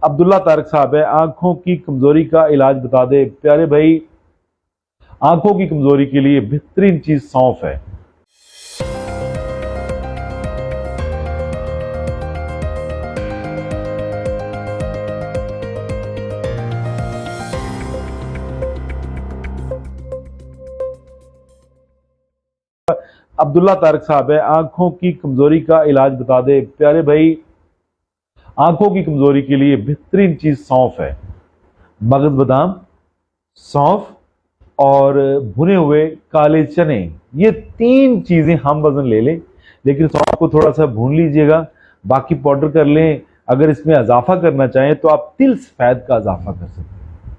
अब्दुल्ला तारक साहब है, आंखों की कमजोरी का इलाज बता दे। प्यारे भाई, आंखों की कमजोरी के लिए बेहतरीन चीज सौंफ है। अब्दुल्ला तारक साहब है, आंखों की कमजोरी का इलाज बता दे। प्यारे भाई, आंखों की कमजोरी के लिए बेहतरीन चीज सौंफ है। मगज बादाम, सौंफ और भुने हुए काले चने, ये तीन चीजें हम वजन ले लें, लेकिन सौंफ को थोड़ा सा भून लीजिएगा, बाकी पाउडर कर लें। अगर इसमें इजाफा करना चाहें तो आप तिल सफेद का इजाफा कर सकते हैं,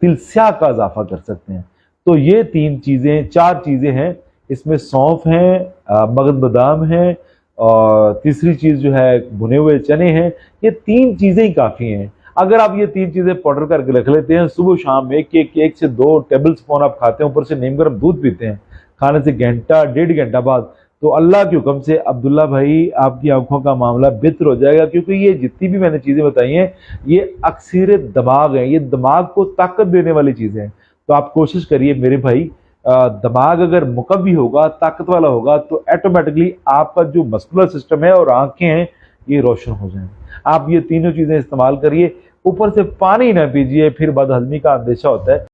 तिल स्याह का इजाफा कर सकते हैं। तो ये तीन चीजें, चार चीजें हैं इसमें, सौंफ है, मगज बादाम है, और तीसरी चीज जो है भुने हुए चने हैं। ये तीन चीजें ही काफी हैं। अगर आप ये तीन चीजें पाउडर करके रख लेते हैं, सुबह शाम एक से 2 टेबल स्पून आप खाते हैं, ऊपर से नीम गर्म दूध पीते हैं खाने से घंटा डेढ़ घंटा बाद, तो अल्लाह के हुक्म से अब्दुल्ला भाई आपकी आंखों का मामला बेहतर हो जाएगा। क्योंकि ये जितनी भी मैंने चीजें बताई हैं, ये अक्सर दिमाग है, ये दिमाग को ताकत देने वाली चीजें हैं। तो आप कोशिश करिए मेरे भाई, दिमाग अगर मुकव्वी होगा, ताकत वाला होगा, तो ऑटोमेटिकली आपका जो मस्कुलर सिस्टम है और आंखें हैं, ये रोशन हो जाएंगे। आप ये तीनों चीजें इस्तेमाल करिए। ऊपर से पानी ना पीजिए, फिर बदहजमी का अंदेशा होता है।